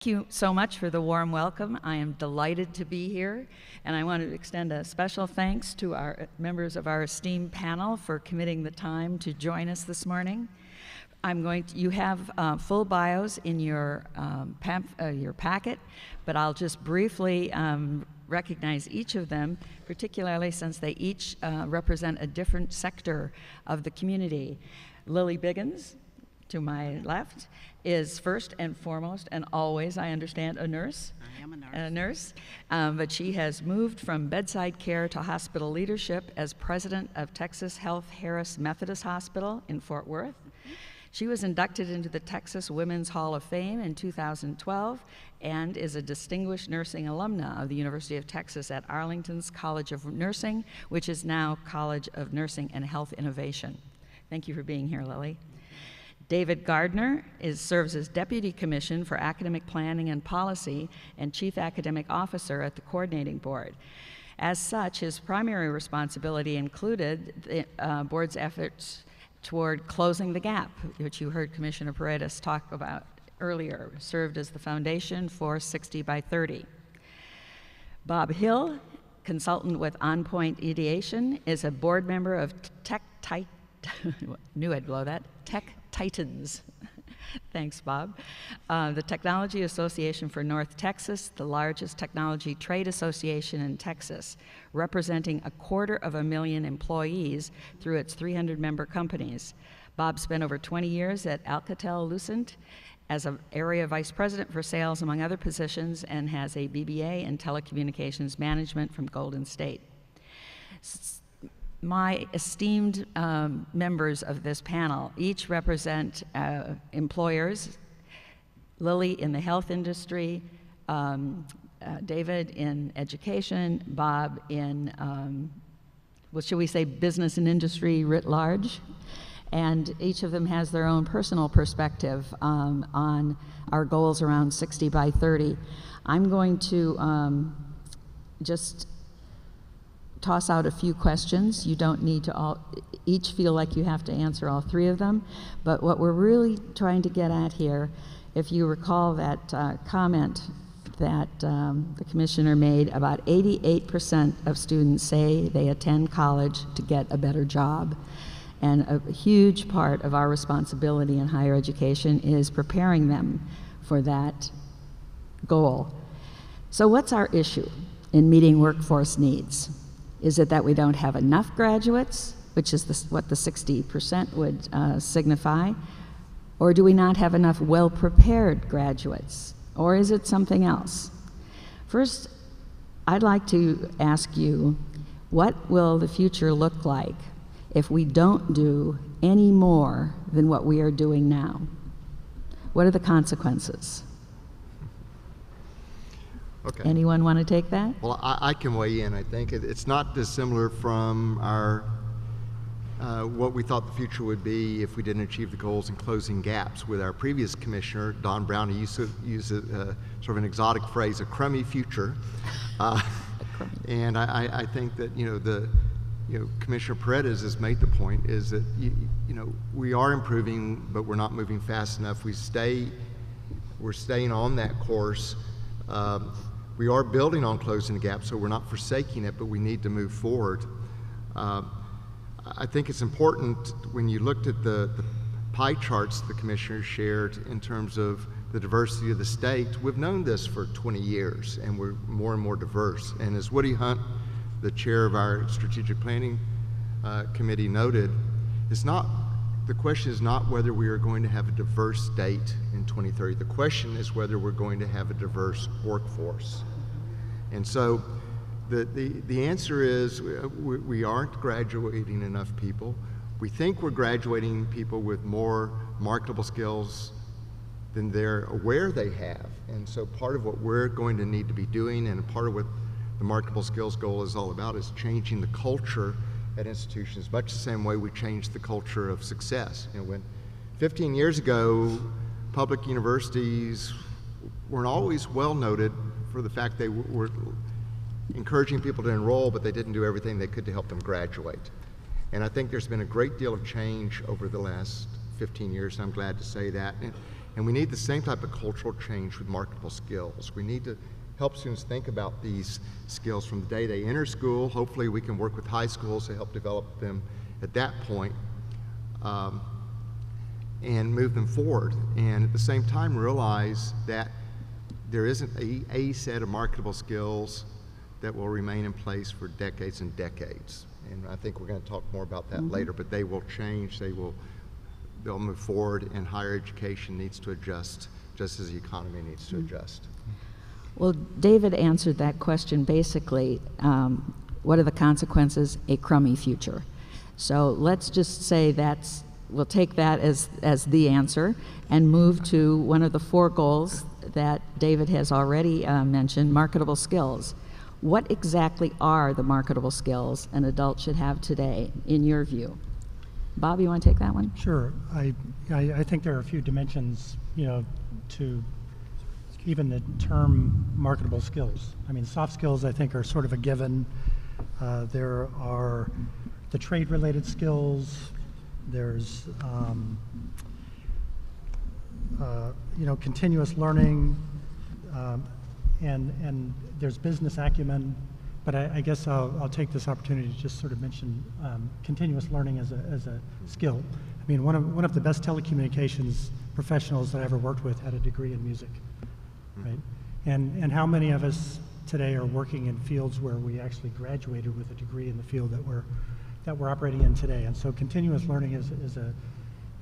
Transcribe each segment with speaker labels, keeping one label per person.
Speaker 1: Thank you so much for the warm welcome. I am delighted to be here, and I want to extend a special thanks to our members of our esteemed panel for committing the time to join us this morning. You have full bios in your packet, but I'll just briefly recognize each of them, particularly since they each represent a different sector of the community. Lillie Biggins, to my left, is first and foremost and always, I understand, a nurse.
Speaker 2: I am a nurse.
Speaker 1: A nurse, but she has moved from bedside care to hospital leadership as president of Texas Health Harris Methodist Hospital in Fort Worth. She was inducted into the Texas Women's Hall of Fame in 2012 and is a distinguished nursing alumna of the University of Texas at Arlington's College of Nursing, which is now College of Nursing and Health Innovation. Thank you for being here, Lillie. David Gardner serves as Deputy Commission for Academic Planning and Policy and Chief Academic Officer at the Coordinating Board. As such, his primary responsibility included the board's efforts toward closing the gap, which you heard Commissioner Paredes talk about earlier, served as the foundation for 60 by 30. Bob Hill, consultant with On Point Ideation, is a board member of Tech Titans. Thanks, Bob. The Technology Association for North Texas, the largest technology trade association in Texas, representing 250,000 employees through its 300-member companies. Bob spent over 20 years at Alcatel-Lucent as an area vice president for sales, among other positions, and has a BBA in telecommunications management from Golden State. My esteemed members of this panel each represent employers: Lillie in the health industry, David in education, Bob in, well, should we say business and industry writ large? And each of them has their own personal perspective on our goals around 60 by 30. I'm going to just toss out a few questions. You don't need to each feel like you have to answer all three of them, but what we're really trying to get at here, if you recall that comment that the commissioner made, about 88% of students say they attend college to get a better job. And a huge part of our responsibility in higher education is preparing them for that goal. So what's our issue in meeting workforce needs? Is it that we don't have enough graduates, which is what the 60% would signify? Or do we not have enough well-prepared graduates? Or is it something else? First, I'd like to ask you, what will the future look like if we don't do any more than what we are doing now? What are the consequences?
Speaker 3: Okay.
Speaker 1: Anyone want to take that?
Speaker 3: Well, I can weigh in. I think it's not dissimilar from our what we thought the future would be if we didn't achieve the goals in closing gaps. With our previous commissioner, Don Brown, he used to use sort of an exotic phrase, a crummy future. And I think that Commissioner Paredes has made the point is that we are improving, but we're not moving fast enough. We're staying on that course. We are building on closing the gap, so we're not forsaking it, but we need to move forward. I think it's important when you looked at the pie charts the commissioner shared in terms of the diversity of the state. We've known this for 20 years, and we're more and more diverse. And as Woody Hunt, the chair of our strategic planning committee, noted, the question is not whether we are going to have a diverse state in 2030. The question is whether we're going to have a diverse workforce. And so the answer is we aren't graduating enough people. We think we're graduating people with more marketable skills than they're aware they have. And so part of what we're going to need to be doing, and part of what the marketable skills goal is all about, is changing the culture at institutions, much the same way we changed the culture of success. When 15 years ago, public universities weren't always well noted for the fact they were encouraging people to enroll, but they didn't do everything they could to help them graduate. And I think there's been a great deal of change over the last 15 years, and I'm glad to say that. And we need the same type of cultural change with marketable skills. We need to help students think about these skills from the day they enter school. Hopefully we can work with high schools to help develop them at that point, and move them forward. And at the same time realize that there isn't a set of marketable skills that will remain in place for decades and decades. And I think we're going to talk more about that later, but they will change, they'll move forward, and higher education needs to adjust just as the economy needs to adjust.
Speaker 1: Well, David answered that question basically. What are the consequences? A crummy future. So let's just say we'll take that as the answer and move to one of the 4 goals that David has already mentioned, marketable skills. What exactly are the marketable skills an adult should have today, in your view? Bob, you want to take that one?
Speaker 2: Sure. I think there are a few dimensions, to even the term marketable skills. I mean, soft skills, I think, are sort of a given. There are the trade-related skills. There's, continuous learning, and there's business acumen. But I guess I'll take this opportunity to just sort of mention continuous learning as a skill. I mean, one of the best telecommunications professionals that I ever worked with had a degree in music, right? And how many of us today are working in fields where we actually graduated with a degree in the field that we're operating in today? And so continuous learning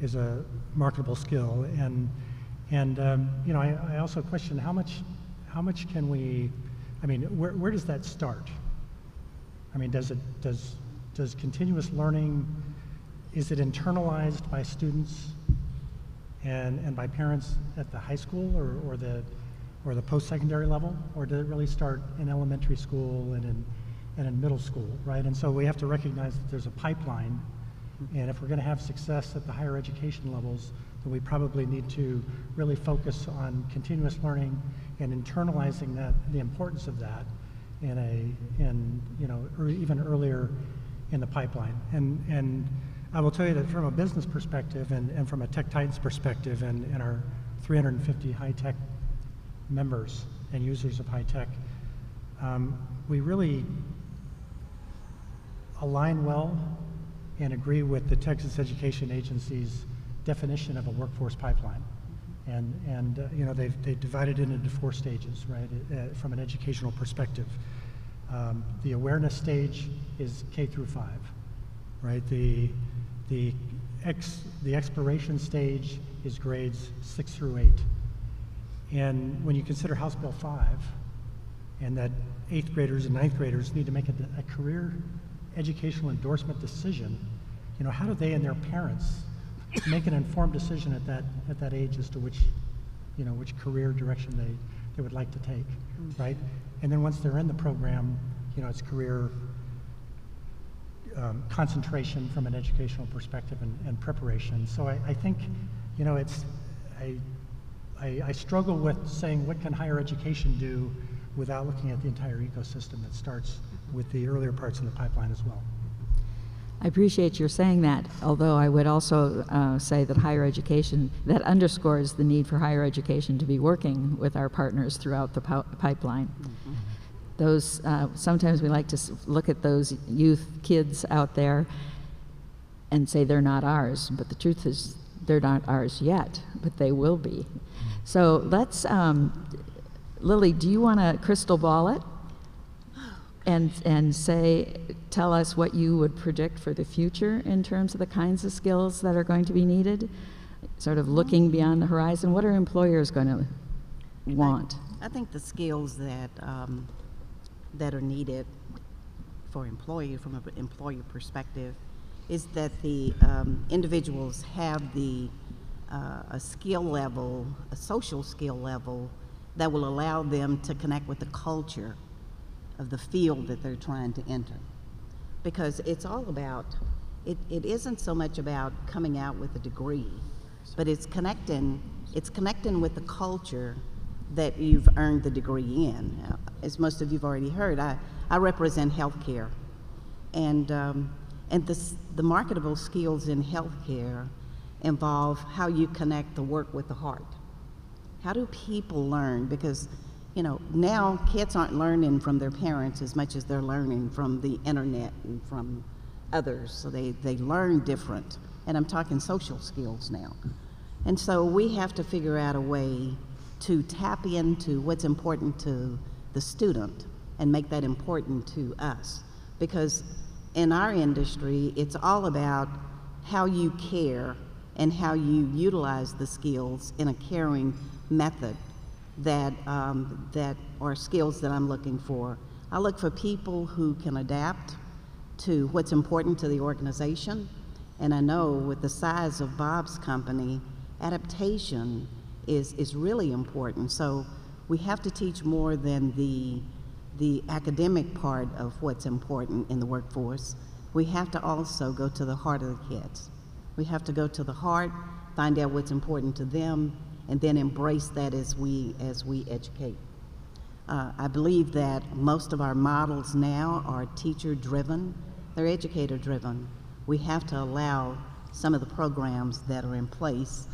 Speaker 2: is a marketable skill. And I also question how much can we, I mean, where does that start? I mean, does continuous learning, is it internalized by students and by parents at the high school or the post-secondary level, or did it really start in elementary school and in middle school, right? And so we have to recognize that there's a pipeline, and if we're going to have success at the higher education levels, then we probably need to really focus on continuous learning and internalizing the importance of that even earlier in the pipeline. And I will tell you that from a business perspective and from a Tech Titans perspective and our 350 high-tech members and users of high-tech, we really align well and agree with the Texas Education Agency's definition of a workforce pipeline. And they've divided it into 4 stages, right, from an educational perspective. The awareness stage is K through 5, right? The exploration stage is grades 6 through 8. And when you consider House Bill 5, and that 8th graders and 9th graders need to make a career educational endorsement decision, how do they and their parents make an informed decision at that age as to which career direction they would like to take, right? And then once they're in the program, it's career concentration from an educational perspective and preparation. So I think, I struggle with saying what can higher education do without looking at the entire ecosystem that starts with the earlier parts in the pipeline as well.
Speaker 1: I appreciate your saying that, although I would also say that higher education, that underscores the need for higher education to be working with our partners throughout the pipeline. Mm-hmm. Those, sometimes we like to look at those youth kids out there and say they're not ours, but the truth is they're not ours yet, but they will be. So let's, Lillie, do you want to crystal ball it and tell us what you would predict for the future in terms of the kinds of skills that are going to be needed, sort of looking beyond the horizon? What are employers going to want?
Speaker 4: I think the skills that are needed for employee, from an employer perspective, is that the individuals have a skill level, a social skill level, that will allow them to connect with the culture of the field that they're trying to enter. Because it's all about, it isn't so much about coming out with a degree, but it's connecting with the culture that you've earned the degree in. As most of you've already heard, I represent healthcare, and the marketable skills in healthcare involve how you connect the work with the heart. How do people learn? Because, you know, now kids aren't learning from their parents as much as they're learning from the internet and from others. So they learn different. And I'm talking social skills now. And so we have to figure out a way to tap into what's important to the student and make that important to us. Because in our industry, it's all about how you care and how you utilize the skills in a caring method that are skills that I'm looking for. I look for people who can adapt to what's important to the organization. And I know with the size of Bob's company, adaptation is really important. So we have to teach more than the academic part of what's important in the workforce. We have to also go to the heart of the kids. We have to go to the heart, find out what's important to them, and then embrace that as we educate. I believe that most of our models now are teacher-driven. They're educator-driven. We have to allow some of the programs that are in place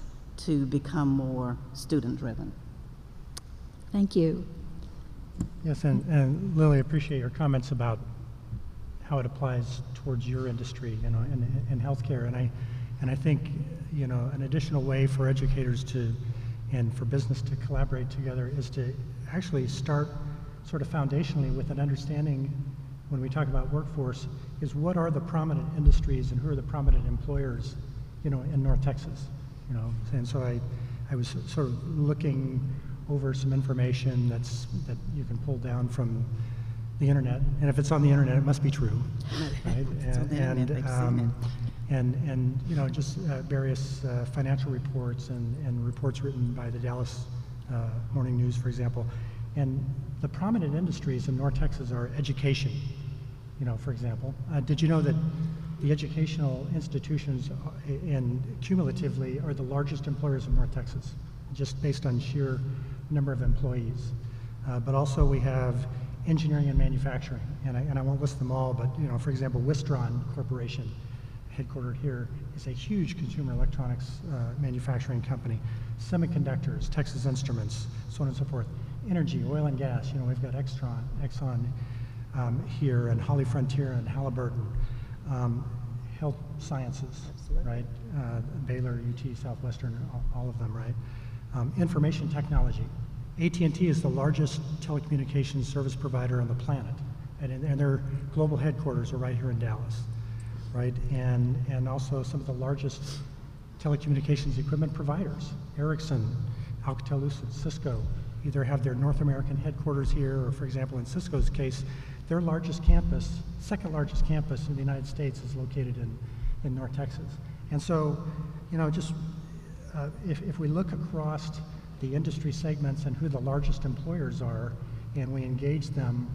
Speaker 4: to become more student-driven.
Speaker 1: Thank you.
Speaker 2: Yes, and Lillie, I appreciate your comments about how it applies towards your industry, you know, in healthcare. And I think, you know, an additional way for educators and for business to collaborate together is to actually start sort of foundationally with an understanding, when we talk about workforce, is what are the prominent industries and who are the prominent employers, you know, in North Texas, you know. And so I was sort of looking over some information that you can pull down from the internet, and if it's on the internet, it must be true, right? And you know, just various financial reports and reports written by the Dallas Morning News, for example. And the prominent industries in North Texas are education, you know, for example. Did you know that the educational institutions cumulatively are the largest employers in North Texas, just based on sheer number of employees? But also we have engineering and manufacturing, and I won't list them all, but you know, for example, Wistron Corporation, headquartered here, is a huge consumer electronics manufacturing company. Semiconductors, Texas Instruments, so on and so forth. Energy, oil and gas, you know, we've got Exxon here, and Holly Frontier and Halliburton. Health sciences, right? Baylor, UT, Southwestern, all of them, right? Information technology. AT&T is the largest telecommunications service provider on the planet, and their global headquarters are right here in Dallas, right? And also some of the largest telecommunications equipment providers. Ericsson, Alcatel-Lucent, Cisco, either have their North American headquarters here, or for example, in Cisco's case, their largest campus, second largest campus in the United States, is located in North Texas. And so, you know, just if we look across the industry segments and who the largest employers are, and we engage them,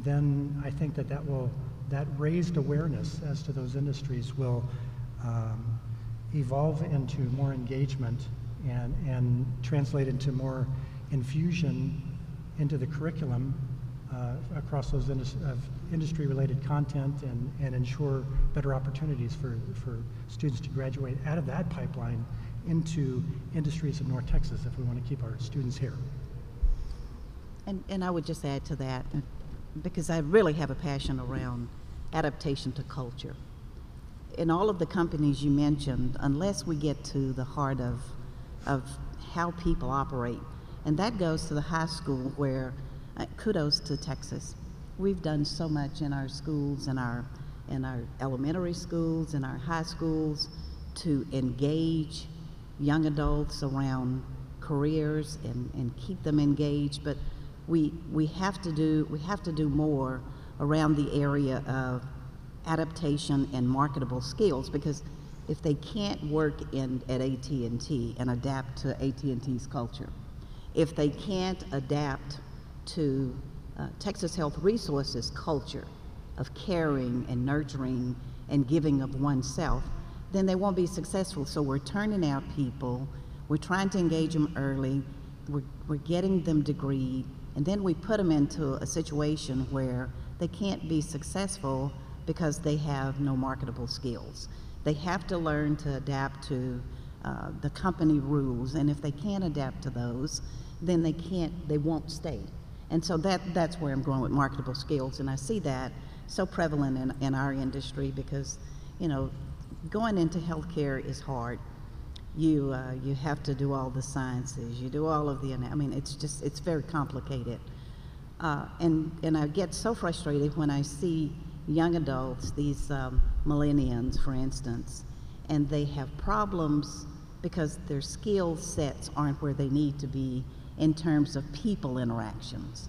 Speaker 2: then I think that raised awareness as to those industries will evolve into more engagement and translate into more infusion into the curriculum across those industry-related content, and ensure better opportunities for students to graduate out of that pipeline into industries of North Texas if we want to keep our students here.
Speaker 4: And I would just add to that, because I really have a passion around adaptation to culture. In all of the companies you mentioned, unless we get to the heart of how people operate, and that goes to the high school where, kudos to Texas. We've done so much in our schools, in our elementary schools, in our high schools, to engage young adults around careers and keep them engaged. But we have to do more around the area of adaptation and marketable skills, because if they can't work at AT&T and adapt to AT&T's culture, if they can't adapt to Texas Health Resources culture of caring and nurturing and giving of oneself, then they won't be successful. So we're turning out people, we're trying to engage them early, we're getting them degreed, and then we put them into a situation where they can't be successful because they have no marketable skills. They have to learn to adapt to the company rules, and if they can't adapt to those, then they won't stay. And so that's where I'm going with marketable skills, and I see that so prevalent in our industry because, you know, going into healthcare is hard. You have to do all the sciences, you do all of the, I mean, it's very complicated. And I get so frustrated when I see young adults, these millennials, for instance, and they have problems because their skill sets aren't where they need to be in terms of people interactions.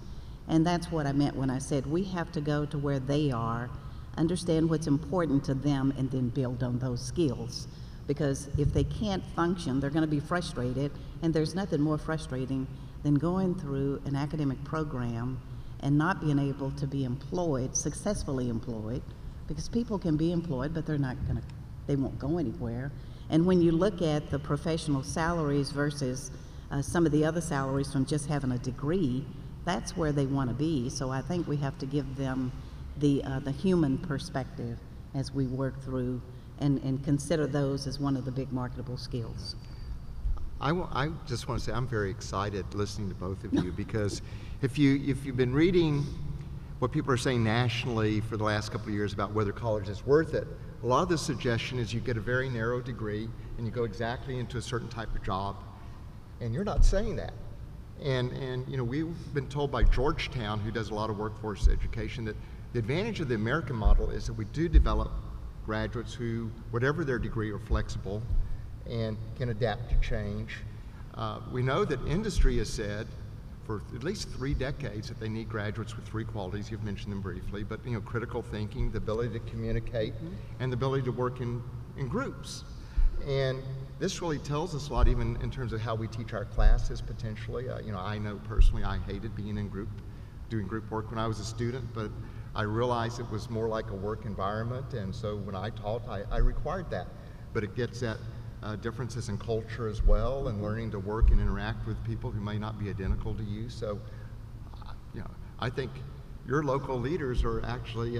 Speaker 4: And that's what I meant when I said we have to go to where they are, understand what's important to them, and then build on those skills. Because if they can't function, they're going to be frustrated, and there's nothing more frustrating than going through an academic program and not being able to be employed, successfully employed, because people can be employed, but they won't go anywhere. And when you look at the professional salaries versus some of the other salaries from just having a degree, that's where they want to be. So I think we have to give them the human perspective as we work through and consider those as one of the big marketable skills.
Speaker 3: I just want to say I'm very excited listening to both of you because if you've been reading what people are saying nationally for the last couple of years about whether college is worth it, a lot of the suggestion is you get a very narrow degree and you go exactly into a certain type of job, and you're not saying that. And you know, we've been told by Georgetown, who does a lot of workforce education, that the advantage of the American model is that we do develop graduates who, whatever their degree, are flexible and can adapt to change. We know that industry has said for at least 3 decades that they need graduates with 3 qualities. You've mentioned them briefly, but you know, critical thinking, the ability to communicate, and the ability to work in groups. And this really tells us a lot, even in terms of how we teach our classes potentially. You know, I know personally I hated being in doing group work when I was a student, but I realized it was more like a work environment, and so when I taught, I required that. But it gets at differences in culture as well, and learning to work and interact with people who may not be identical to you. So, you know, I think your local leaders are actually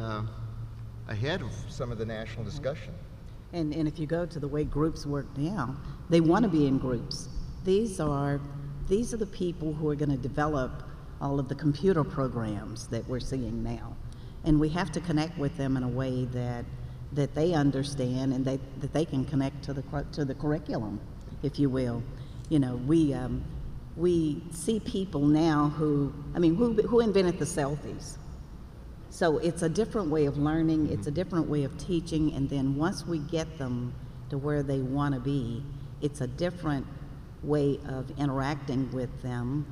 Speaker 3: ahead of some of the national discussion.
Speaker 4: And if you go to the way groups work now, they want to be in groups. These are the people who are going to develop all of the computer programs that we're seeing now. And we have to connect with them in a way that they understand and that they can connect to the curriculum, if you will. You know, we see people now who invented the selfies? So it's a different way of learning, it's a different way of teaching, and then once we get them to where they want to be, it's a different way of interacting with them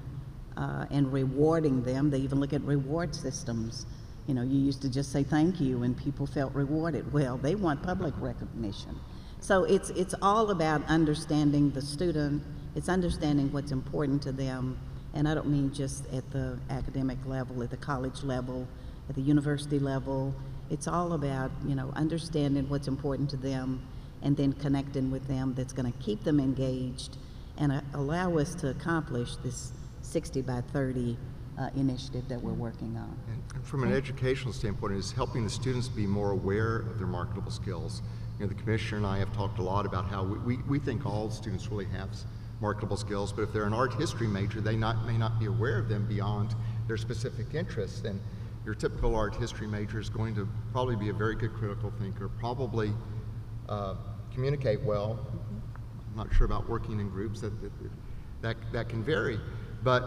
Speaker 4: and rewarding them. They even look at reward systems. You know, you used to just say thank you and people felt rewarded. Well, they want public recognition. So it's all about understanding the student, it's understanding what's important to them, and I don't mean just at the academic level, at the college level, at the university level. It's all about, you know, understanding what's important to them and then connecting with them that's going to keep them engaged and allow us to accomplish this 60 by 30 initiative that we're working on.
Speaker 3: And from an educational standpoint, it's helping the students be more aware of their marketable skills. You know, the commissioner and I have talked a lot about how we think all students really have marketable skills, but if they're an art history major, they may not be aware of them beyond their specific interests. And your typical art history major is going to probably be a very good critical thinker, probably communicate well. I'm not sure about working in groups, that can vary, but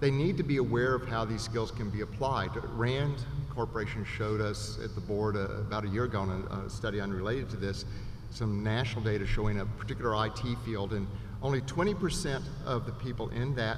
Speaker 3: they need to be aware of how these skills can be applied. Rand Corporation showed us at the board about a year ago in a study unrelated to this, some national data showing a particular IT field, and only 20% of the people in that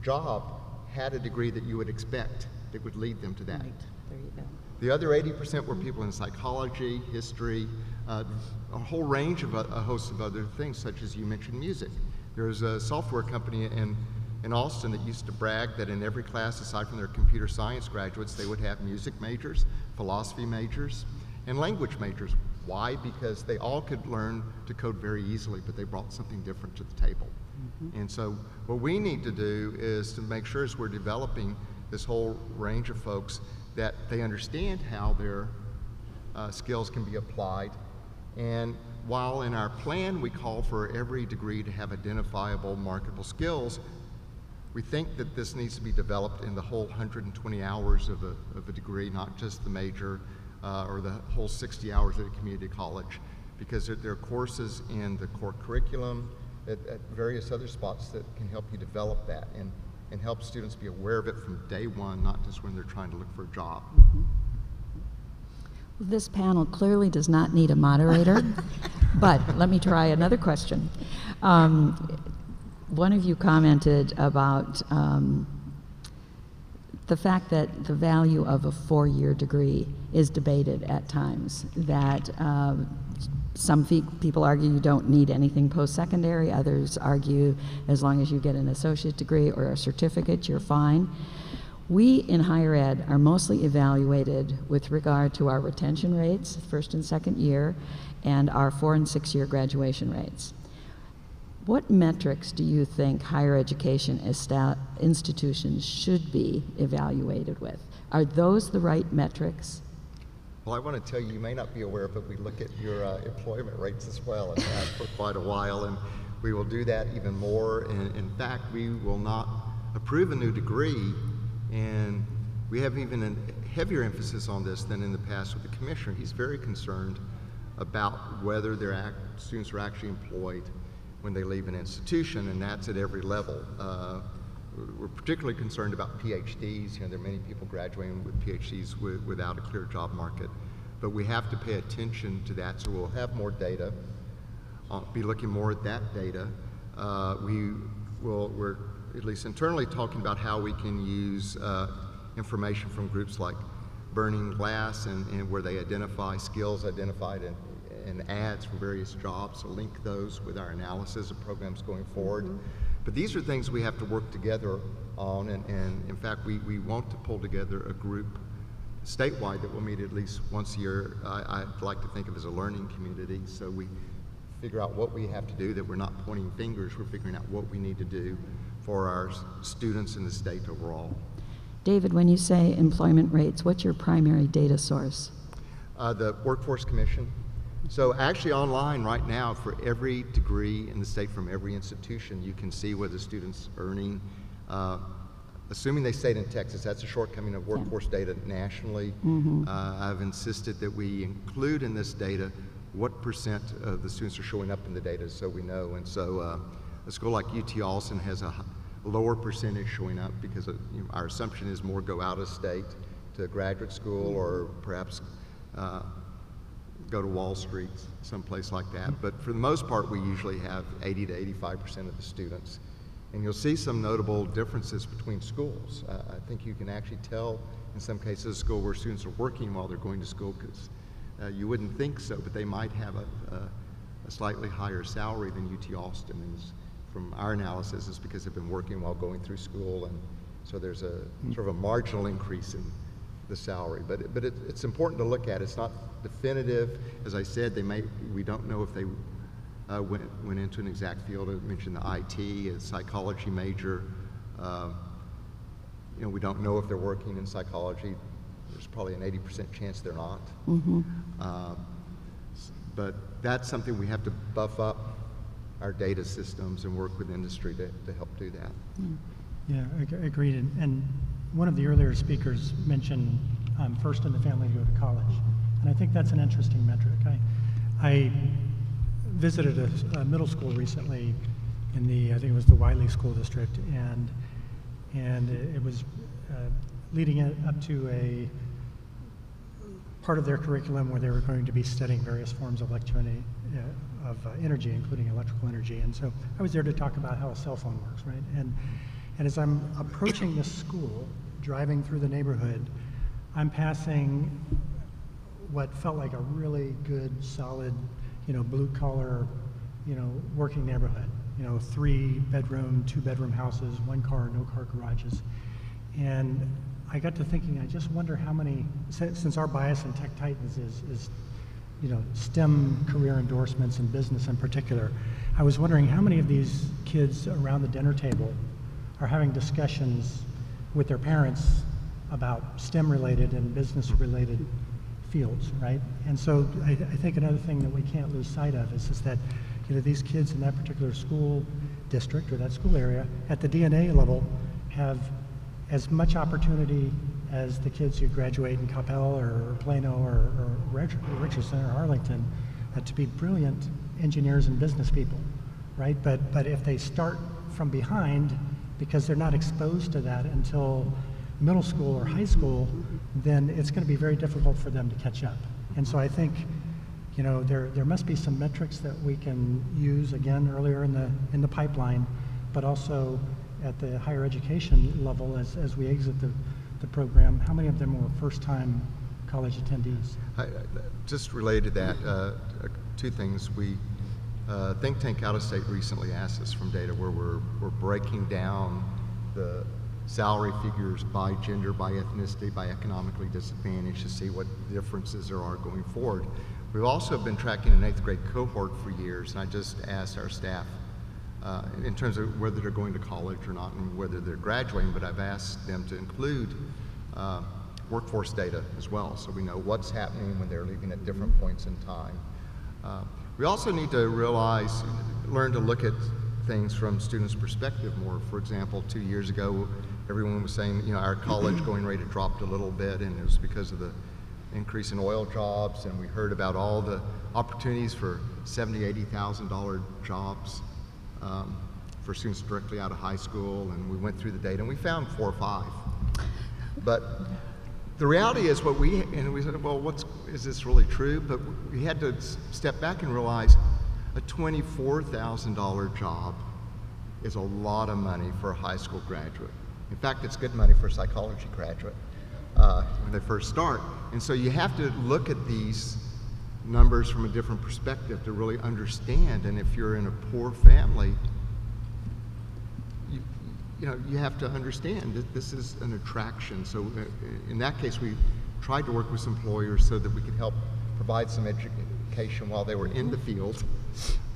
Speaker 3: job had a degree that you would expect that would lead them to that.
Speaker 4: Right, there you go.
Speaker 3: The other 80% were people in psychology, history, a whole range of a host of other things, such as you mentioned music. There's a software company in Austin that used to brag that in every class, aside from their computer science graduates, they would have music majors, philosophy majors, and language majors. Why? Because they all could learn to code very easily, but they brought something different to the table. And so what we need to do is to make sure as we're developing this whole range of folks that they understand how their skills can be applied. And while in our plan we call for every degree to have identifiable marketable skills, we think that this needs to be developed in the whole 120 hours of a degree, not just the major or the whole 60 hours at a community college, because there are courses in the core curriculum at various other spots that can help you develop that and help students be aware of it from day one, not just when they're trying to look for a job.
Speaker 1: This panel clearly does not need a moderator, but let me try another question. One of you commented about the fact that the value of a 4-year degree is debated at times, that some people argue you don't need anything post-secondary, others argue as long as you get an associate degree or a certificate, you're fine. We in higher ed are mostly evaluated with regard to our retention rates, first and second year, and our 4- and 6-year graduation rates. What metrics do you think higher education institutions should be evaluated with? Are those the right metrics?
Speaker 3: Well, I want to tell you, you may not be aware, but we look at your employment rates as well, and have for quite a while, and we will do that even more. And in fact, we will not approve a new degree, and we have even a heavier emphasis on this than in the past with the commissioner. He's very concerned about whether their students are actually employed when they leave an institution, and that's at every level. We're particularly concerned about PhDs. You know, there are many people graduating with PhDs without a clear job market, but we have to pay attention to that, so we'll have more data, be looking more at that data. We're at least internally talking about how we can use information from groups like Burning Glass and where they identify skills identified and ads for various jobs, so link those with our analysis of programs going forward. But these are things we have to work together on, and in fact, we want to pull together a group statewide that will meet at least once a year. I'd like to think of as a learning community, so we figure out what we have to do, that we're not pointing fingers, we're figuring out what we need to do for our students in the state overall.
Speaker 1: David, when you say employment rates, what's your primary data source?
Speaker 3: The Workforce Commission. So actually online right now, for every degree in the state from every institution, you can see whether students are earning, assuming they stayed in Texas. That's a shortcoming of workforce data nationally. I've insisted that we include in this data what % of the students are showing up in the data, so we know. And so a school like UT Austin has a lower percentage showing up because our assumption is more go out of state to graduate school or perhaps go to Wall Street, someplace like that. But for the most part, we usually have 80 to 85% of the students. And you'll see some notable differences between schools. I think you can actually tell in some cases a school where students are working while they're going to school, because you wouldn't think so, but they might have a slightly higher salary than UT Austin. And from our analysis, it's because they've been working while going through school, and so there's a sort of a marginal increase in the salary. But it's important to look at. It's not definitive. As I said, we don't know if they went into an exact field. I mentioned the IT, a psychology major. We don't know if they're working in psychology. There's probably an 80% chance they're not. But that's something we have to buff up our data systems and work with industry to help do that.
Speaker 2: Yeah, agreed. And one of the earlier speakers mentioned first in the family to go to college. And I think that's an interesting metric. I visited a middle school recently in I think it was the Wiley School District, and it was leading up to a part of their curriculum where they were going to be studying various forms of energy, including electrical energy. And so I was there to talk about how a cell phone works, right? And as I'm approaching this school, driving through the neighborhood, I'm passing what felt like a really good, solid, blue-collar, working neighborhood. 3-bedroom, 2-bedroom houses, 1-car, no-car garages. And I got to thinking, I just wonder how many, since our bias in Tech Titans is STEM career endorsements and business in particular, I was wondering how many of these kids around the dinner table are having discussions with their parents about STEM-related and business-related fields, right? And so I think another thing that we can't lose sight of is that these kids in that particular school, district or that school area at the DNA level have as much opportunity as the kids who graduate in Coppell or Plano or Richardson or Arlington to be brilliant engineers and business people, right? But if they start from behind because they're not exposed to that until middle school or high school, then it's going to be very difficult for them to catch up. And so I think, you know, there must be some metrics that we can use again earlier in the pipeline, but also at the higher education level as we exit the program. How many of them were first-time college attendees?
Speaker 3: Just related to that, two things. We think tank out of state recently asked us from data where we're breaking down the salary figures by gender, by ethnicity, by economically disadvantaged to see what differences there are going forward. We've also been tracking an 8th grade cohort for years, and I just asked our staff in terms of whether they're going to college or not and whether they're graduating, but I've asked them to include workforce data as well, so we know what's happening when they're leaving at different points in time. We also need to learn to look at things from students' perspective more. For example, 2 years ago, everyone was saying, you know, our college going rate had dropped a little bit, and it was because of the increase in oil jobs, and we heard about all the opportunities for $70,000, $80,000 jobs for students directly out of high school, and we went through the data, and we found 4 or 5. But the reality is we said, well, is this really true? But we had to step back and realize a $24,000 job is a lot of money for a high school graduate. In fact, it's good money for a psychology graduate when they first start. And so you have to look at these numbers from a different perspective to really understand. And if you're in a poor family, you have to understand that this is an attraction. So in that case, we tried to work with some employers so that we could help provide some education while they were in the field.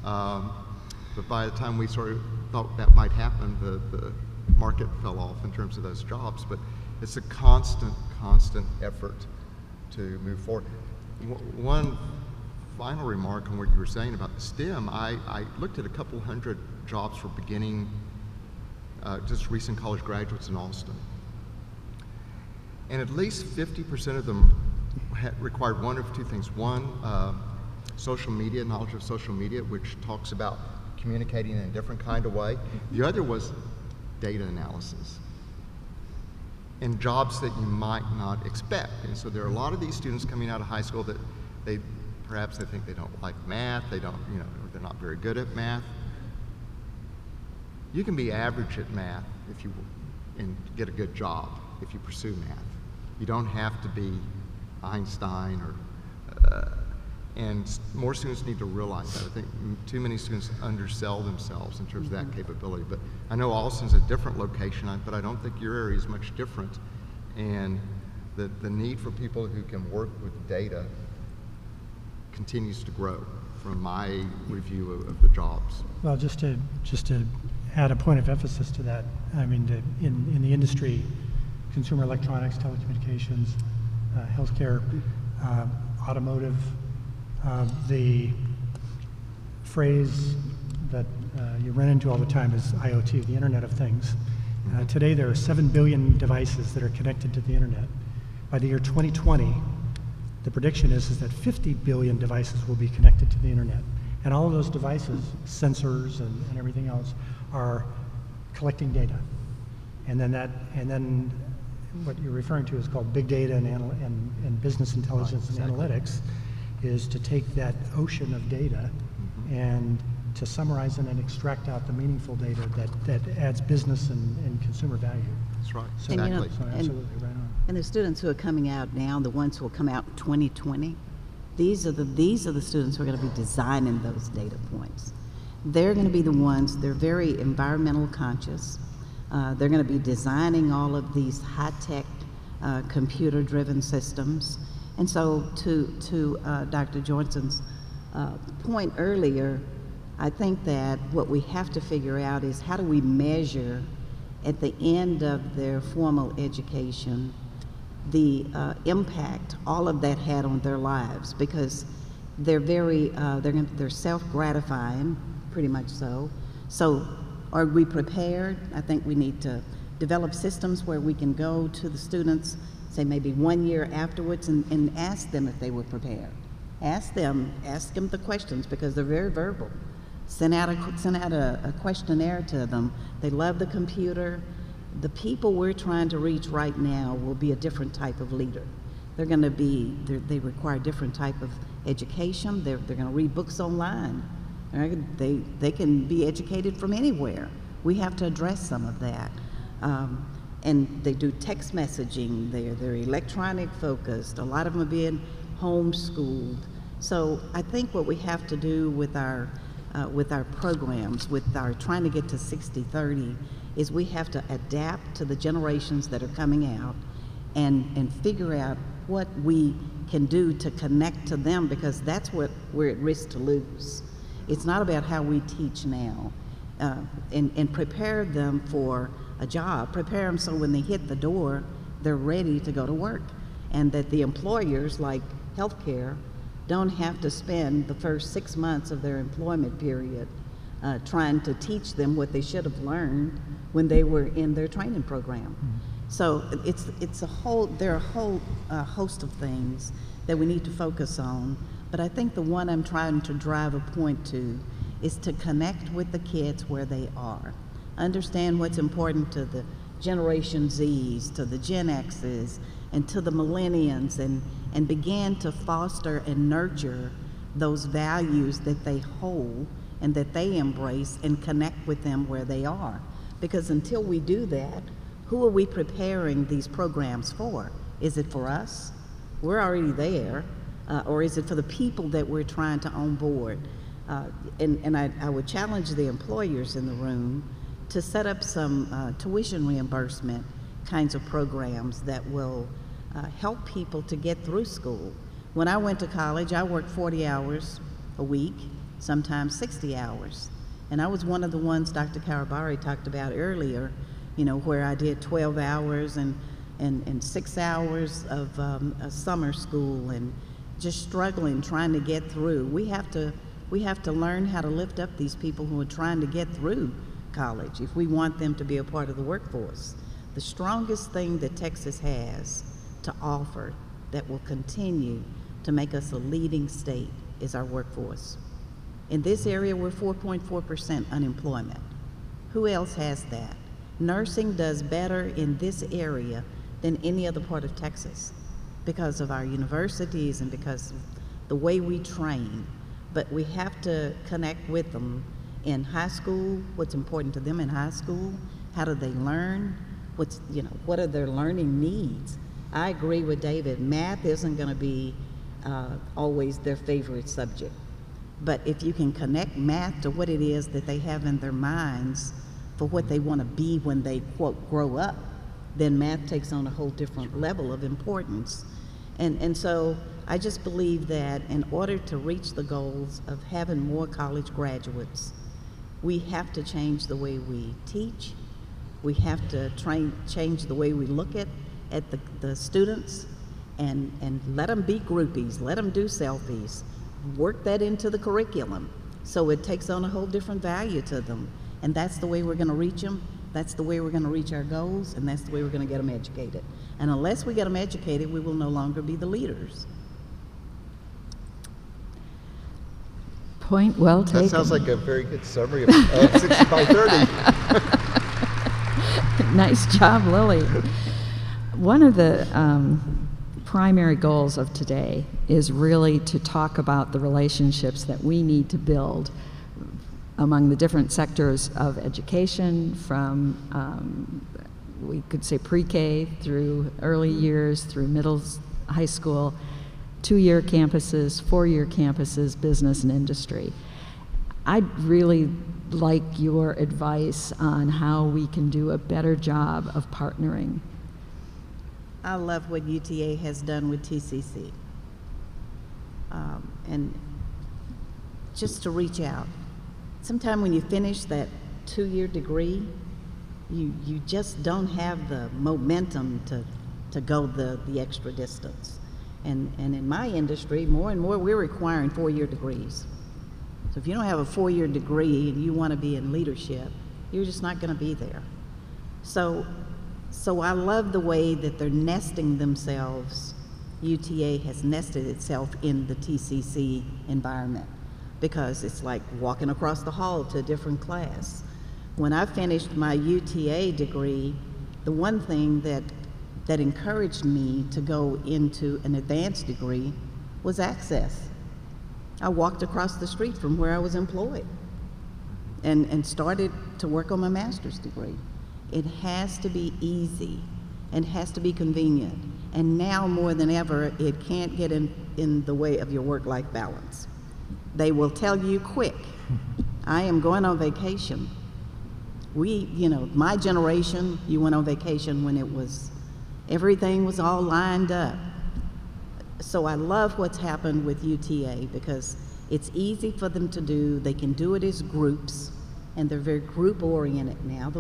Speaker 3: But by the time we sort of thought that might happen, the market fell off in terms of those jobs. But it's a constant effort to move forward. One final remark on what you were saying about the STEM, I looked at a couple hundred jobs for beginning, just recent college graduates in Austin. And at least 50% of them required one of two things. One, social media, knowledge of social media, which talks about communicating in a different kind of way. The other was data analysis and jobs that you might not expect. And so there are a lot of these students coming out of high school that perhaps they think they don't like math, they're not very good at math. You can be average at math and get a good job if you pursue math. You don't have to be Einstein and more students need to realize that. I think too many students undersell themselves in terms of that capability. But I know Austin's a different location, but I don't think your area is much different. And the need for people who can work with data continues to grow from my review of the jobs.
Speaker 2: Well, just to add a point of emphasis to that, I mean, in the industry, consumer electronics, telecommunications, healthcare, automotive, the phrase that you run into all the time is IoT, the Internet of Things. Today there are 7 billion devices that are connected to the Internet. By the year 2020, the prediction is that 50 billion devices will be connected to the Internet. And all of those devices, sensors and everything else, are collecting data. And then what you're referring to is called big data and business intelligence and analytics, is to take that ocean of data and to summarize it and extract out the meaningful data that adds business and consumer value.
Speaker 3: That's right.
Speaker 2: So,
Speaker 3: Exactly.
Speaker 2: So absolutely right on.
Speaker 4: And the students who are coming out now, the ones who will come out in 2020, these are the students who are going to be designing those data points. They're going to be the ones, they're very environmental conscious. They're going to be designing all of these high-tech computer-driven systems. And so to Dr. Johnson's point earlier, I think that what we have to figure out is how do we measure at the end of their formal education the impact all of that had on their lives, because they're very they're self-gratifying, pretty much so. So Are we prepared? I think we need to develop systems where we can go to the students, say maybe 1 year afterwards, and ask them if they were prepared. Ask them the questions, because they're very verbal. Send out a questionnaire to them. They love the computer. The people we're trying to reach right now will be a different type of leader. They're going to be, they require a different type of education. They're going to read books online. Right? They can be educated from anywhere. We have to address some of that. And they do text messaging. They're electronic focused. A lot of them are being homeschooled. So I think what we have to do with our programs, with our trying to get to 60/30, is we have to adapt to the generations that are coming out and figure out what we can do to connect to them, because that's what we're at risk to lose. It's not about how we teach now, and prepare them for a job, prepare them so when they hit the door, they're ready to go to work, and that the employers, like healthcare, don't have to spend the first 6 months of their employment period trying to teach them what they should have learned when they were in their training program. So there are a whole host of things that we need to focus on, but I think the one I'm trying to drive a point to is to connect with the kids where they are. Understand what's important to the Generation Zs, to the Gen Xs, and to the millennials, and begin to foster and nurture those values that they hold and that they embrace, and connect with them where they are. Because until we do that, who are we preparing these programs for? Is it for us? We're already there. Or is it for the people that we're trying to onboard? And I would challenge the employers in the room to set up some tuition reimbursement kinds of programs that will help people to get through school. When I went to college, I worked 40 hours a week, sometimes 60 hours. And I was one of the ones Dr. Karabari talked about earlier, where I did 12 hours and 6 hours of a summer school, and just struggling, trying to get through. We have to learn how to lift up these people who are trying to get through college if we want them to be a part of the workforce. The strongest thing that Texas has to offer that will continue to make us a leading state is our workforce. In this area, we're 4.4% unemployment. Who else has that? Nursing does better in this area than any other part of Texas because of our universities and because of the way we train. But we have to connect with them in high school, what's important to them in high school, how do they learn, what are their learning needs. I agree with David, math isn't going to be always their favorite subject. But if you can connect math to what it is that they have in their minds for what they want to be when they, quote, grow up, then math takes on a whole different level of importance. And so I just believe that in order to reach the goals of having more college graduates, we have to change the way we teach. We have to change the way we look at the students and let them be groupies, let them do selfies, work that into the curriculum so it takes on a whole different value to them. And that's the way we're going to reach them. That's the way we're going to reach our goals, and that's the way we're going to get them educated. And unless we get them educated, we will no longer be the leaders.
Speaker 1: Point well taken.
Speaker 3: That sounds like a very good summary of 60x30.
Speaker 1: Nice job, Lillie. One of the primary goals of today is really to talk about the relationships that we need to build among the different sectors of education, from we could say pre-K through early years, through high school, 2-year campuses, 4-year campuses, business and industry. I'd really like your advice on how we can do a better job of partnering.
Speaker 4: I love what UTA has done with TCC. And just to reach out. Sometime when you finish that 2-year degree, you just don't have the momentum to go the extra distance. And in my industry, more and more, we're requiring 4-year degrees. So if you don't have a 4-year degree and you want to be in leadership, You're just not going to be there. So I love the way that they're nesting themselves. UTA has nested itself in the TCC environment, because it's like walking across the hall to a different class. When I finished my UTA degree, the one thing that encouraged me to go into an advanced degree was access. I walked across the street from where I was employed and started to work on my master's degree. It has to be easy and has to be convenient. And now more than ever, it can't get in the way of your work-life balance. They will tell you quick, I am going on vacation. My generation, you went on vacation when everything was all lined up. So I love what's happened with UTA, because it's easy for them to do. They can do it as groups, and they're very group-oriented now,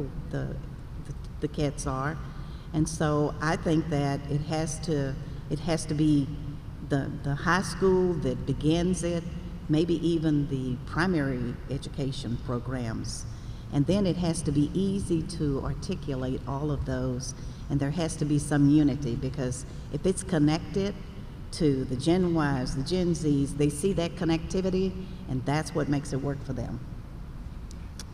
Speaker 4: the kids are. And so I think that it has to be the high school that begins it, maybe even the primary education programs. And then it has to be easy to articulate all of those, and there has to be some unity, because if it's connected to the Gen Ys, the Gen Zs, they see that connectivity, and that's what makes it work for them.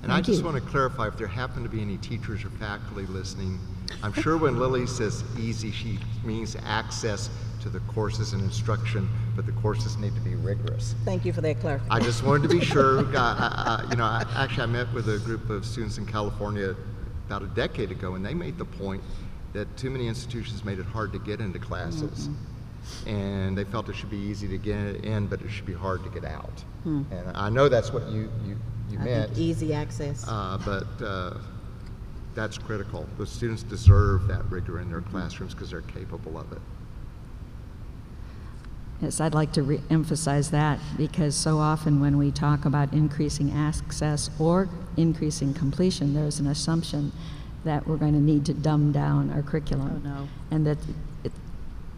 Speaker 3: And I just want to clarify, if there happen to be any teachers or faculty listening, I'm sure when Lillie says easy, she means access to the courses and instruction, but the courses need to be rigorous.
Speaker 4: Thank you for that clarification.
Speaker 3: I just wanted to be sure. I met with a group of students in California about a decade ago, and they made the point that too many institutions made it hard to get into classes. Mm-hmm. And they felt it should be easy to get in, but it should be hard to get out. And I know that's what you meant.
Speaker 4: Easy access.
Speaker 3: But that's critical. The students deserve that rigor in their classrooms because they're capable of it.
Speaker 1: Yes, I'd like to re-emphasize that, because so often when we talk about increasing access or increasing completion, there's an assumption that we're going to need to dumb down our curriculum.
Speaker 4: Oh, no.
Speaker 1: And that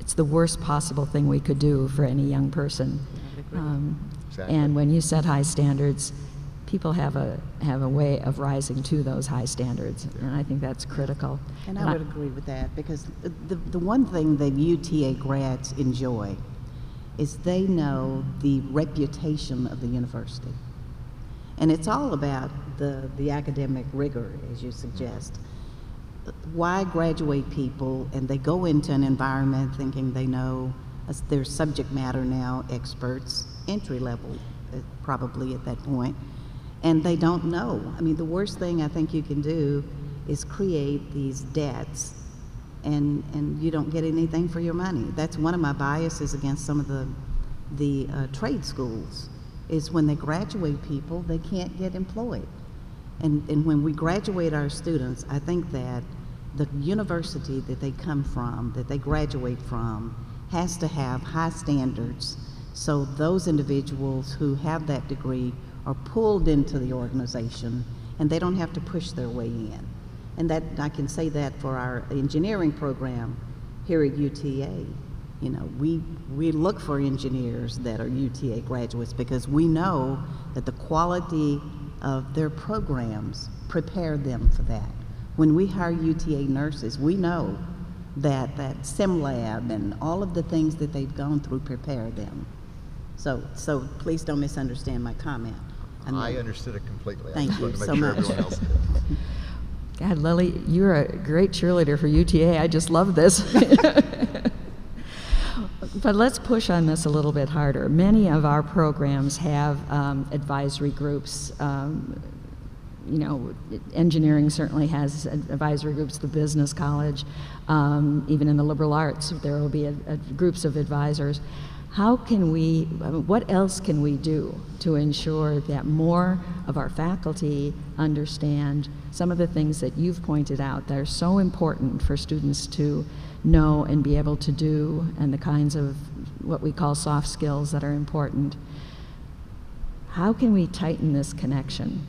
Speaker 1: it's the worst possible thing we could do for any young person.
Speaker 3: Exactly.
Speaker 1: And when you set high standards, people have a way of rising to those high standards, and I think that's critical.
Speaker 4: And I would agree with that, because the one thing that UTA grads enjoy is they know the reputation of the university. And it's all about the academic rigor, as you suggest. Why graduate people and they go into an environment thinking they know they're subject matter now experts, entry level probably at that point, and they don't know. I mean, the worst thing I think you can do is create these debts and you don't get anything for your money. That's one of my biases against some of the trade schools, is when they graduate people, they can't get employed. And when we graduate our students, I think that the university that they come from, that they graduate from, has to have high standards, so those individuals who have that degree are pulled into the organization and they don't have to push their way in. And that I can say that for our engineering program here at UTA. You know, we look for engineers that are UTA graduates, because we know that the quality of their programs prepare them for that. When we hire UTA nurses, we know that sim lab and all of the things that they've gone through prepare them. So please don't misunderstand my comment.
Speaker 3: I understood it completely.
Speaker 4: Thank you so much.
Speaker 3: Everyone else did.
Speaker 1: God, Lillie, you're a great cheerleader for UTA. I just love this. But let's push on this a little bit harder. Many of our programs have advisory groups. You know, engineering certainly has advisory groups, the business college, even in the liberal arts, there will be groups of advisors. How can we, what else can we do to ensure that more of our faculty understand some of the things that you've pointed out that are so important for students to know and be able to do, and the kinds of what we call soft skills that are important? How can we tighten this connection?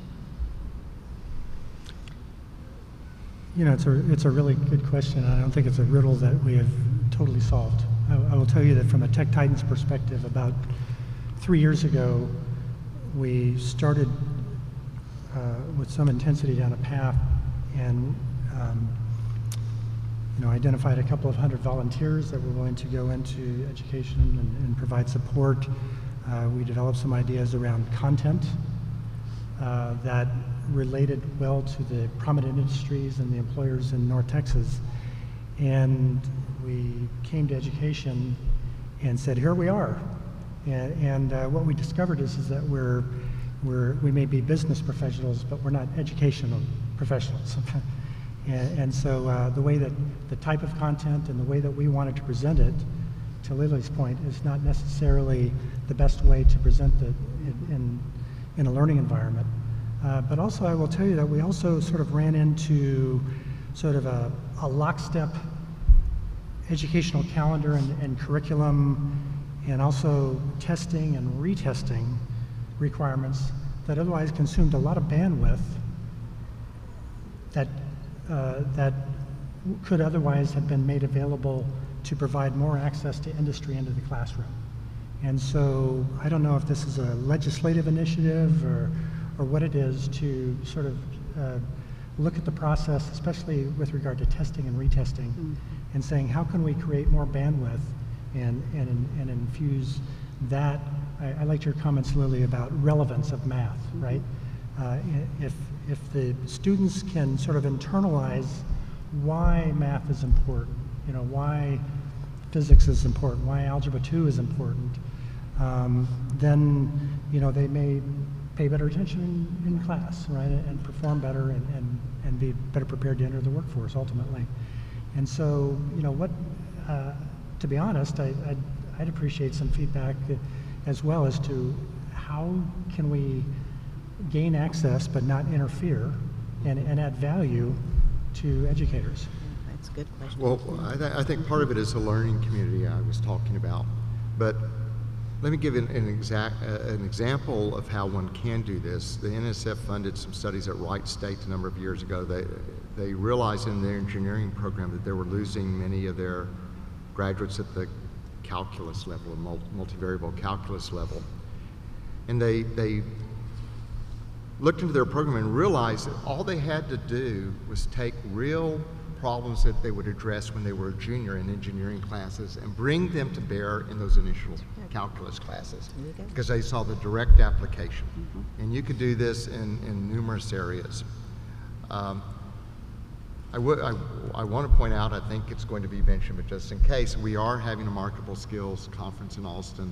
Speaker 2: You know, it's a really good question. I don't think it's a riddle that we have totally solved. I will tell you that from a Tech Titans perspective, about 3 years ago, we started with some intensity down a path and identified a couple of hundred volunteers that were willing to go into education and provide support. We developed some ideas around content that related well to the prominent industries and the employers in North Texas. And we came to education and said, here we are. And what we discovered is that we may be business professionals, but we're not educational professionals. And so the way that the type of content and the way that we wanted to present it, to Lillie's point, is not necessarily the best way to present it in a learning environment. But also I will tell you that we also sort of ran into sort of a lockstep educational calendar and curriculum, and also testing and retesting requirements that otherwise consumed a lot of bandwidth that could otherwise have been made available to provide more access to industry into the classroom. And so I don't know if this is a legislative initiative or what it is to sort of look at the process, especially with regard to testing and retesting, and saying how can we create more bandwidth and infuse that. I liked your comments, Lillie, about relevance of math, right? If the students can sort of internalize why math is important, why physics is important, why algebra 2 is important, then they may pay better attention in class, right, and perform better and be better prepared to enter the workforce ultimately. And so, to be honest, I'd appreciate some feedback as well as to how can we gain access but not interfere and add value to educators.
Speaker 4: That's a good question.
Speaker 3: Well, I think part of it is the learning community I was talking about. But let me give an example of how one can do this. The NSF funded some studies at Wright State a number of years ago. They realized in their engineering program that they were losing many of their graduates at the calculus level, multivariable calculus level. And they looked into their program and realized that all they had to do was take real problems that they would address when they were a junior in engineering classes and bring them to bear in those initial calculus classes, because they saw the direct application. And you could do this in numerous areas. I want to point out, I think it's going to be mentioned, but just in case, we are having a Marketable Skills Conference in Austin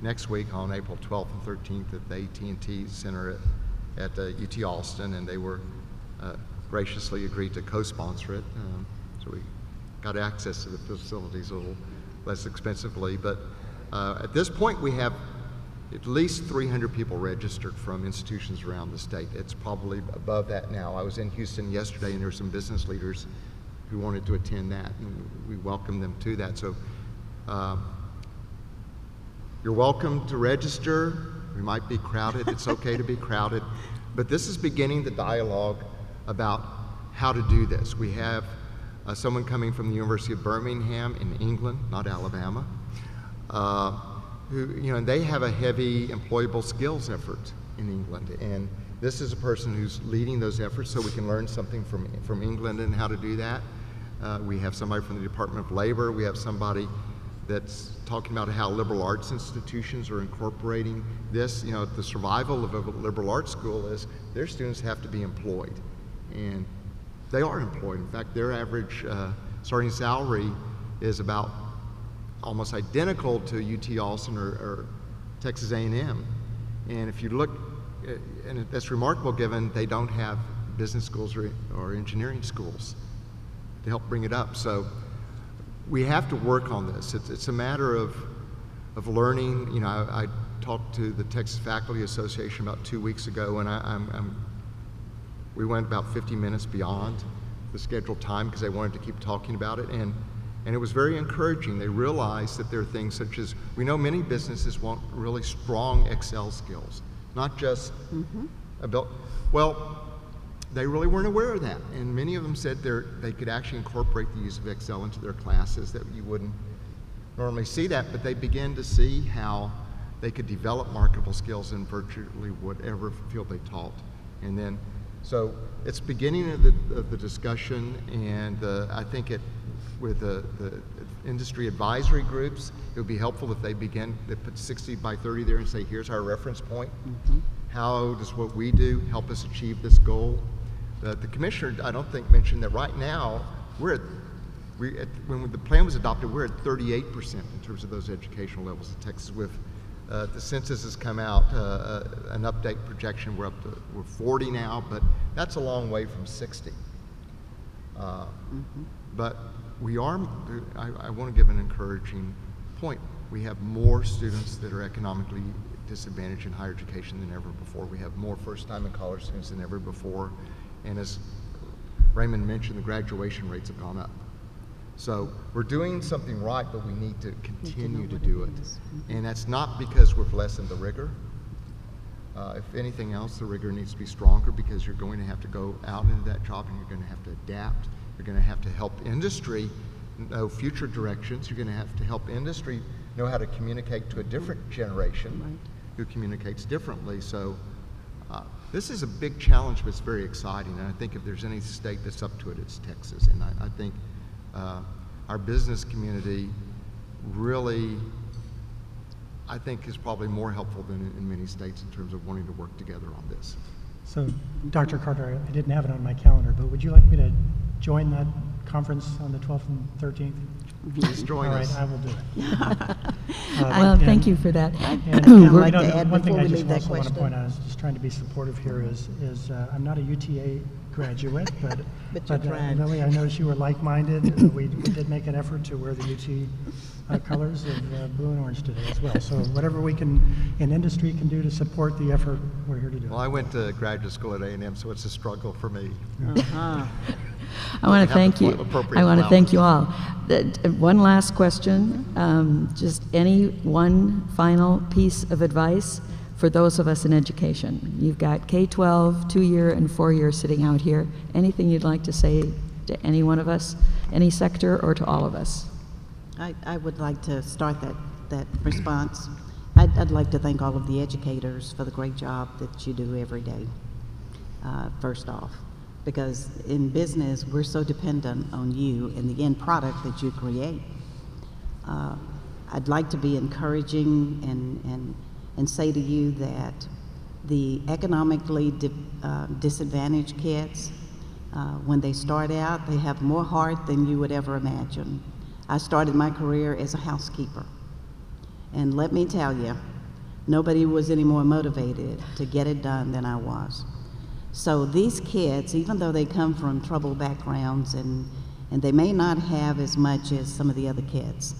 Speaker 3: next week on April 12th and 13th at the AT&T Center at UT Austin, and they were graciously agreed to co-sponsor it. So we got access to the facilities a little less expensively. But at this point, we have at least 300 people registered from institutions around the state. It's probably above that now. I was in Houston yesterday, and there were some business leaders who wanted to attend that, and we welcome them to that. So you're welcome to register. We might be crowded. It's okay to be crowded. But this is beginning the dialogue about how to do this. We have someone coming from the University of Birmingham in England, not Alabama, who, and they have a heavy employable skills effort in England. And this is a person who's leading those efforts, so we can learn something from England and how to do that. We have somebody from the Department of Labor. We have somebody that's talking about how liberal arts institutions are incorporating this. The survival of a liberal arts school is their students have to be employed. And they are employed. In fact, their average starting salary is about almost identical to UT Austin or Texas A&M. And if you look, and that's remarkable given they don't have business schools or engineering schools to help bring it up. So we have to work on this. It's a matter of learning. I talked to the Texas Faculty Association about 2 weeks ago, and we went about 50 minutes beyond the scheduled time because they wanted to keep talking about it, and it was very encouraging. They realized that there are things such as, we know many businesses want really strong Excel skills, not just well, they really weren't aware of that, and many of them said they could actually incorporate the use of Excel into their classes, that you wouldn't normally see that, but they began to see how they could develop marketable skills in virtually whatever field they taught. And then, so it's beginning of the discussion, and I think with the industry advisory groups, it would be helpful if they put 60 by 30 there and say, here's our reference point. How does what we do help us achieve this goal? The commissioner, I don't think, mentioned that right now, when the plan was adopted, we're at 38% in terms of those educational levels in Texas. With the census has come out, an update projection, we're 40 now, but that's a long way from 60. But we are, I want to give an encouraging point. We have more students that are economically disadvantaged in higher education than ever before. We have more first-time in college students than ever before. And as Raymond mentioned, the graduation rates have gone up. So we're doing something right, but we need to continue to do it. And that's not because we've lessened the rigor. If anything else, the rigor needs to be stronger, because you're going to have to go out into that job and you're going to have to adapt. You're going to have to help industry know future directions. You're going to have to help industry know how to communicate to a different generation who communicates differently. So this is a big challenge, but it's very exciting. And I think if there's any state that's up to it, it's Texas. And I think our business community really, I think, is probably more helpful than in many states in terms of wanting to work together on this.
Speaker 2: So, Dr. Carter, I didn't have it on my calendar, but would you like me to join that conference on the 12th and 13th?
Speaker 3: Please join us.
Speaker 2: All right, I will do it.
Speaker 1: Well, thank you for that.
Speaker 4: I'd like to add
Speaker 2: one thing
Speaker 4: before
Speaker 2: I
Speaker 4: we
Speaker 2: just
Speaker 4: leave that
Speaker 2: also want to
Speaker 4: question.
Speaker 2: point out, is just trying to be supportive here, is I'm not a UTA graduate, but
Speaker 4: But you're trying.
Speaker 2: Lillie, I noticed you were like-minded. We did make an effort to wear the UT colors of blue and orange today as well. So whatever we can, in industry, can do to support the effort, we're here to do.
Speaker 3: Well, I went to graduate school at A&M, so it's a struggle for me.
Speaker 1: I want to thank you.
Speaker 3: Appropriate
Speaker 1: I want to thank
Speaker 3: allowance.
Speaker 1: you all. One last question. Just any one final piece of advice for those of us in education. You've got K-12, 2-year, and 4-year sitting out here. Anything you'd like to say to any one of us, any sector, or to all of us?
Speaker 4: I would like to start that response. I'd like to thank all of the educators for the great job that you do every day, first off. Because in business, we're so dependent on you and the end product that you create. I'd like to be encouraging and say to you that the economically disadvantaged kids, when they start out, they have more heart than you would ever imagine. I started my career as a housekeeper. And let me tell you, nobody was any more motivated to get it done than I was. So these kids, even though they come from troubled backgrounds and they may not have as much as some of the other kids,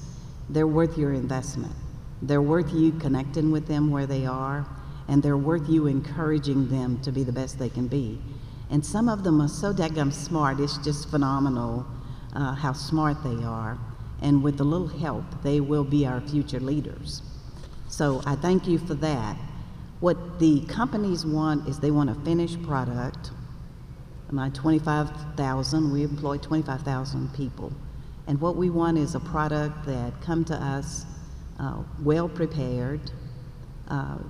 Speaker 4: they're worth your investment. They're worth you connecting with them where they are, and they're worth you encouraging them to be the best they can be. And some of them are so daggum smart, it's just phenomenal how smart they are. And with a little help, they will be our future leaders. So I thank you for that. What the companies want is they want a finished product. My 25,000, we employ 25,000 people. And what we want is a product that come to us well prepared,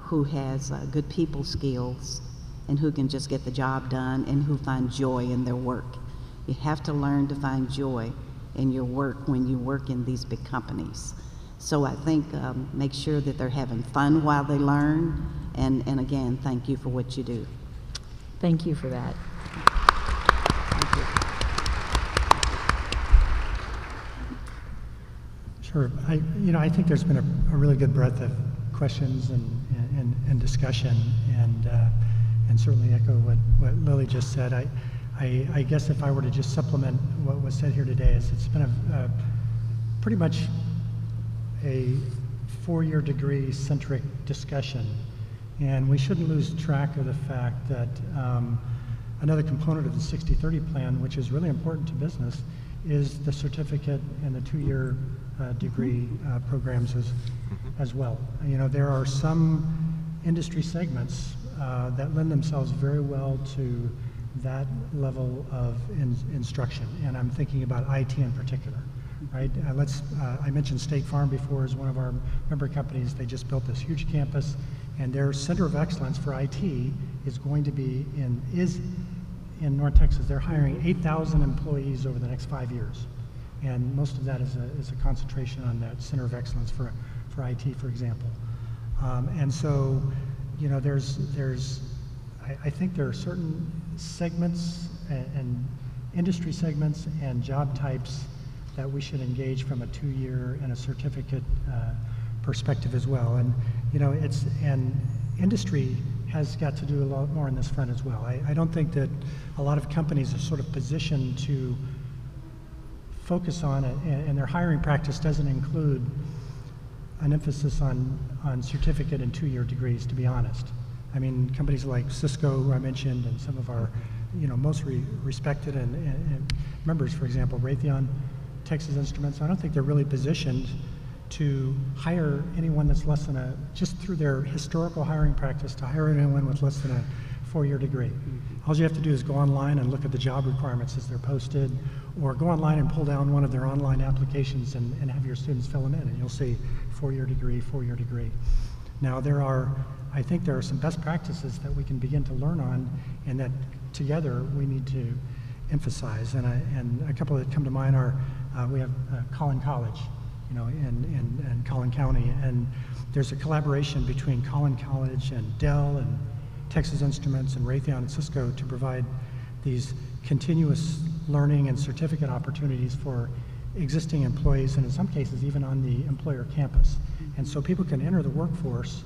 Speaker 4: who has good people skills, and who can just get the job done, and who find joy in their work. You have to learn to find joy in your work when you work in these big companies. So I think make sure that they're having fun while they learn, and again, thank you for what you do.
Speaker 1: Thank you for that.
Speaker 2: Sure. I think there's been a really good breadth of questions and discussion, and certainly echo what Lillie just said. I guess if I were to just supplement what was said here today, is it's been a pretty much a 4-year degree centric discussion, and we shouldn't lose track of the fact that another component of the 60-30 plan, which is really important to business, is the certificate and the 2-year degree programs as well. There are some industry segments that lend themselves very well to that level of instruction, and I'm thinking about IT in particular. Right? I mentioned State Farm before as one of our member companies. They just built this huge campus And their center of excellence for IT is going to be in North Texas. They're hiring 8,000 employees over the next 5 years. And most of that is a concentration on that center of excellence for IT, for example. And so, you know, I think there are certain segments and industry segments and job types that we should engage from a 2-year and a certificate perspective as well. And, you know, and industry has got to do a lot more on this front as well. I don't think that a lot of companies are sort of positioned to focus on it, and their hiring practice doesn't include an emphasis on certificate and 2-year degrees, to be honest. I mean, companies like Cisco, who I mentioned, and some of our, you know, most respected and members, for example, Raytheon, Texas Instruments, I don't think they're really positioned to hire anyone that's less than just through their historical hiring practice, to hire anyone with less than a 4-year degree. All you have to do is go online and look at the job requirements as they're posted, or go online and pull down one of their online applications and have your students fill them in, and you'll see 4-year degree, 4-year degree. Now I think there are some best practices that we can begin to learn on, and that together we need to emphasize. And a couple that come to mind are, we have Collin College, you know, in Collin County, and there's a collaboration between Collin College and Dell and Texas Instruments and Raytheon and Cisco to provide these continuous learning and certificate opportunities for existing employees, and in some cases even on the employer campus. And so people can enter the workforce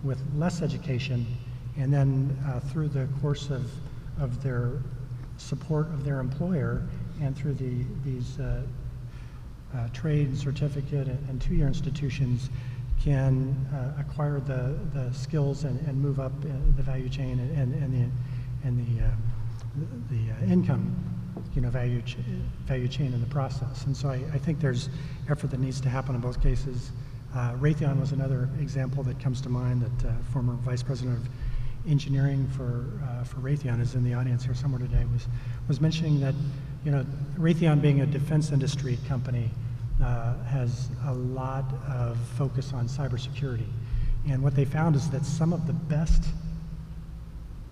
Speaker 2: with less education, and then through the course of their support of their employer and through these trade, certificate, and 2-year institutions, can acquire the skills and move up the value chain and the income, you know, value chain in the process. And so I think there's effort that needs to happen in both cases. Raytheon was another example that comes to mind. That former vice president of engineering for Raytheon is in the audience here somewhere today, was mentioning that, you know, Raytheon, being a defense industry company, has a lot of focus on cybersecurity. And what they found is that some of the best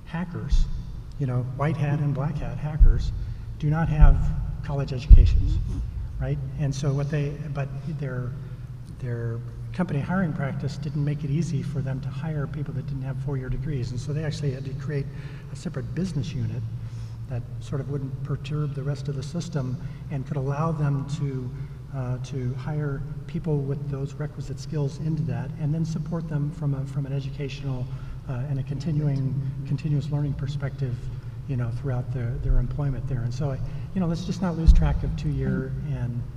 Speaker 2: hackers, you know, white hat and black hat hackers, do not have college educations, right? And so but their company hiring practice didn't make it easy for them to hire people that didn't have 4-year degrees. And so they actually had to create a separate business unit that sort of wouldn't perturb the rest of the system and could allow them to hire people with those requisite skills into that, and then support them from an educational and a continuous learning perspective, you know, throughout their employment there. And so, you know, let's just not lose track of 2-year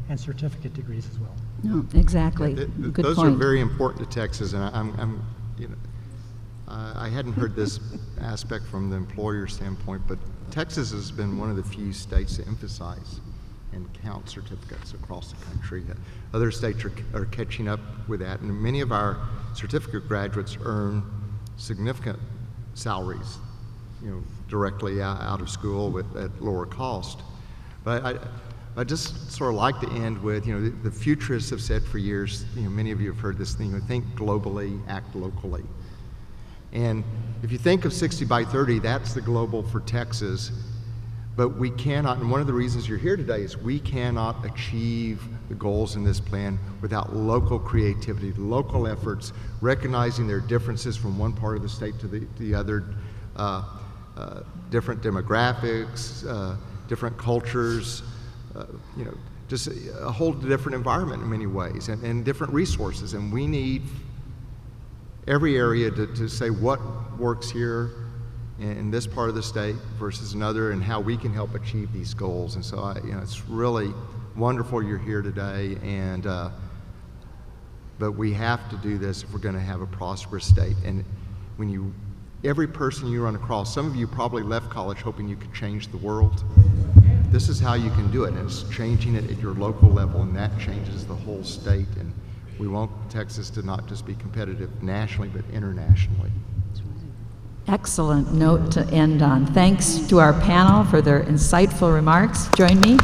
Speaker 2: and certificate degrees as well.
Speaker 1: No, exactly. Good
Speaker 3: those
Speaker 1: point.
Speaker 3: are very important to Texas, and I'm you know, I hadn't heard this aspect from the employer standpoint, but Texas has been one of the few states to emphasize and count certificates across the country. Other states are catching up with that, and many of our certificate graduates earn significant salaries, you know, directly out of school at lower cost. But I just sort of like to end with, you know, the futurists have said for years, you know, many of you have heard this thing, you know, think globally, act locally. And if you think of 60 by 30, that's the global for Texas. But we cannot, and one of the reasons you're here today is we cannot achieve the goals in this plan without local creativity, local efforts, recognizing their differences from one part of the state to the other, different demographics, different cultures, you know, just a whole different environment in many ways, and different resources. And we need every area to say what works here in this part of the state versus another, and how we can help achieve these goals. And so, you know, it's really wonderful you're here today, and but we have to do this if we're going to have a prosperous state. And when every person you run across, some of you probably left college hoping you could change the world. This is how you can do it, and it's changing it at your local level, and that changes the whole state. And we want Texas to not just be competitive nationally, but internationally.
Speaker 1: Excellent note to end on. Thanks to our panel for their insightful remarks. Join me.